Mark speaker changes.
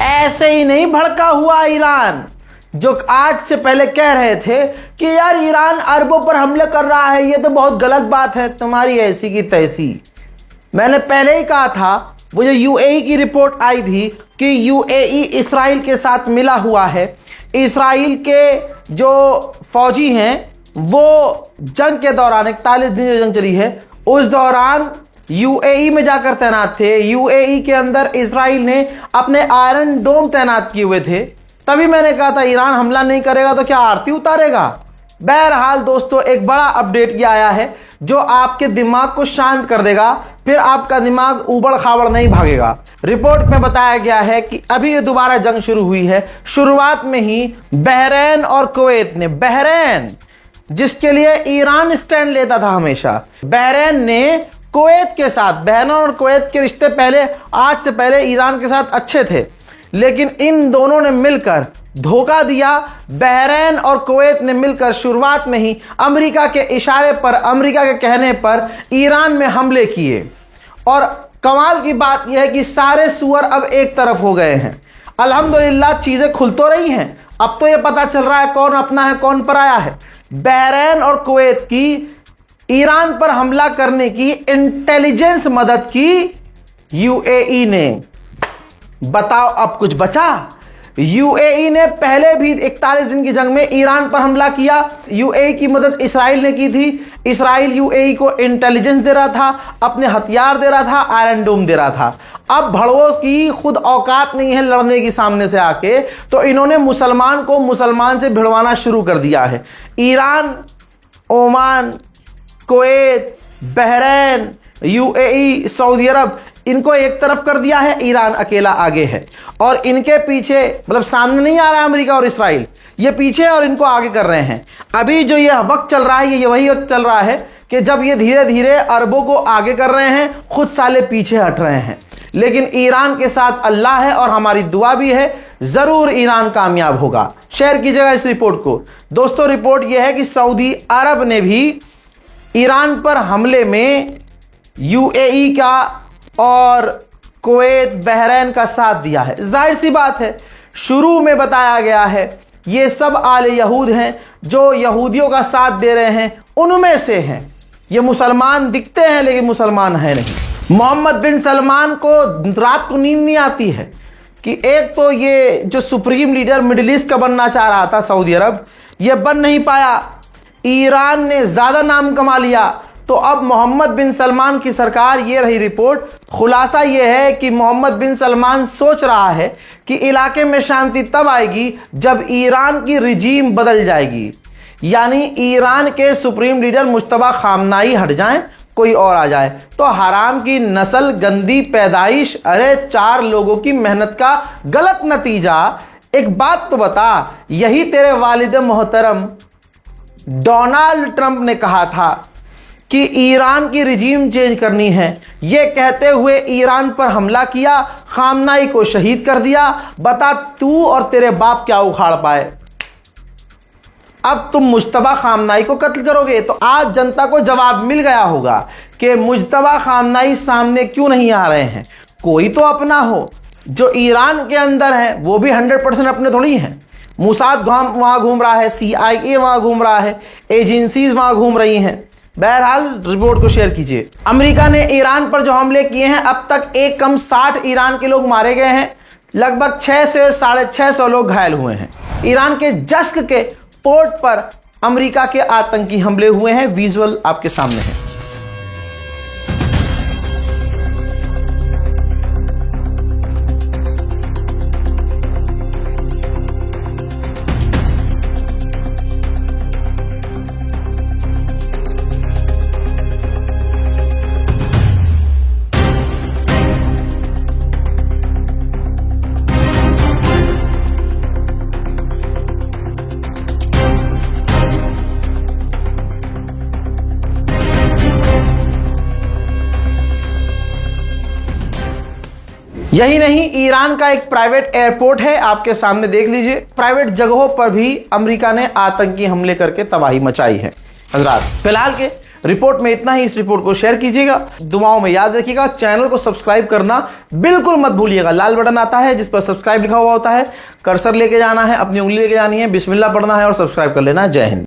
Speaker 1: ऐसे ही नहीं भड़का हुआ ईरान, जो आज से पहले कह रहे थे कि यार ईरान अरबों पर हमले कर रहा है, ये तो बहुत गलत बात है, तुम्हारी ऐसी की तैसी। मैंने पहले ही कहा था, वो जो यूएई की रिपोर्ट आई थी कि यूएई इस्राइल के साथ मिला हुआ है, इस्राइल के जो फौजी हैं वो जंग के दौरान 41 दिन जो जंग चली है उस दौरान यूएई में जाकर तैनात थे। यूएई के अंदर इस्राइल ने अपने आयरन डोम तैनात किए हुए थे। तभी मैंने कहा था ईरान हमला नहीं करेगा तो क्या आरती उतारेगा। बहरहाल दोस्तों, एक बड़ा अपडेट ये आया है जो आपके दिमाग को शांत कर देगा, फिर आपका दिमाग उबड़ खाबड़ नहीं भागेगा। रिपोर्ट में बताया गया है कि अभी ये दोबारा जंग शुरू हुई है। शुरुआत में ही बहरीन और कुवैत ने, बहरीन जिसके लिए ईरान स्टैंड लेता था हमेशा, बहरीन ने कुवैत के साथ, बहरीन और कुवैत के रिश्ते पहले, आज से पहले ईरान के साथ अच्छे थे, लेकिन इन दोनों ने मिलकर धोखा दिया। बहरीन और कुवैत ने मिलकर शुरुआत में ही अमेरिका के इशारे पर, अमेरिका के कहने पर ईरान में हमले किए। और कमाल की बात यह है कि सारे सुअर अब एक तरफ हो गए हैं। अल्हम्दुलिल्लाह चीजें खुल तो रही हैं। अब तो यह पता चल रहा है कौन अपना है कौन पराया है। बहरीन और कुवैत की ईरान पर हमला करने की इंटेलिजेंस मदद की यूएई ने। बताओ अब कुछ बचा? यूएई ने पहले भी 41 दिन की जंग में ईरान पर हमला किया। यूएई की मदद इस्राइल ने की थी। इस्राइल यूएई को इंटेलिजेंस दे रहा था, अपने हथियार दे रहा था, आयरन डोम दे रहा था। अब भड़वों की खुद औकात नहीं है लड़ने की सामने से आके, तो इन्होंने मुसलमान को मुसलमान से भिड़वाना शुरू कर दिया है। Iran, Oman, Kuwait, Bahrain, UAE, Saudi Arab, इनको एक तरफ कर दिया है, ईरान अकेला आगे है। और इनके पीछे, मतलब सामने नहीं आ रहा है अमेरिका और इस्राइल, ये पीछे और इनको आगे कर रहे हैं। अभी जो ये वक्त चल रहा है, ये वही वक्त चल रहा है कि जब ये धीरे धीरे अरबों को आगे कर रहे हैं, खुद साले पीछे हट रहे हैं। लेकिन ईरान के साथ अल्लाह है और हमारी दुआ भी है, जरूर ईरान कामयाब होगा। शेयर कीजिएगा इस रिपोर्ट को। दोस्तों, रिपोर्ट यह है कि सऊदी अरब ने भी ईरान पर हमले में यूएई का और कुवैत, बहरीन का साथ दिया है। जाहिर सी बात है, शुरू में बताया गया है ये सब आले यहूद हैं जो यहूदियों का साथ दे रहे हैं, उनमें से हैं। ये मुसलमान दिखते हैं लेकिन मुसलमान है नहीं। मोहम्मद बिन सलमान को रात को नींद नहीं आती है कि एक तो ये जो सुप्रीम लीडर मिडिल ईस्ट का बनना चाह रहा था सऊदी अरब, ये बन नहीं पाया। ईरान ने ज्यादा नाम कमा लिया, तो अब मोहम्मद बिन सलमान की सरकार, ये रही रिपोर्ट। खुलासा ये है कि मोहम्मद बिन सलमान सोच रहा है कि इलाके में शांति तब आएगी जब ईरान की रिजीम बदल जाएगी, यानी ईरान के सुप्रीम लीडर मुज्तबा खामनाई हट जाएं, कोई और आ जाए। तो हराम की नस्ल, गंदी पैदाइश, अरे 4 लोगों की मेहनत का गलत नतीजा। एक बात तो बता, यही तेरे वालिद मोहतरम डोनाल्ड ट्रंप ने कहा था कि ईरान की रिजीम चेंज करनी है। यह कहते हुए ईरान पर हमला किया, खामनाई को शहीद कर दिया। बता तू और तेरे बाप क्या उखाड़ पाए। अब तुम मुज्तबा खामनाई को कत्ल करोगे, तो आज जनता को जवाब मिल गया होगा कि मुज्तबा खामनाई सामने क्यों नहीं आ रहे हैं। कोई तो अपना हो। जो ईरान के अंदर है वो भी 100% अपने थोड़ी हैं। मोसाद वहां घूम रहा है, CIA वहां घूम रहा है, एजेंसीज वहां घूम रही हैं। बहरहाल रिपोर्ट को शेयर कीजिए। अमेरिका ने ईरान पर जो हमले किए हैं, अब तक एक कम 60 ईरान के लोग मारे गए हैं, लगभग 6 से 650 लोग घायल हुए हैं। ईरान के जस्क के पोर्ट पर अमेरिका के आतंकी हमले हुए हैं। विजुअल आपके सामने है। यही नहीं, ईरान का एक प्राइवेट एयरपोर्ट है, आपके सामने देख लीजिए। प्राइवेट जगहों पर भी अमेरिका ने आतंकी हमले करके तबाही मचाई है। हजरात, फिलहाल के रिपोर्ट में इतना ही। इस रिपोर्ट को शेयर कीजिएगा, दुआओं में याद रखिएगा। चैनल को सब्सक्राइब करना बिल्कुल मत भूलिएगा। लाल बटन आता है जिस पर सब्सक्राइब लिखा हुआ होता है, कर्सर लेके जाना है, अपनी उंगली लेके जानी है, बिस्मिल्लाह पढ़ना है और सब्सक्राइब कर लेना है। जय हिंद।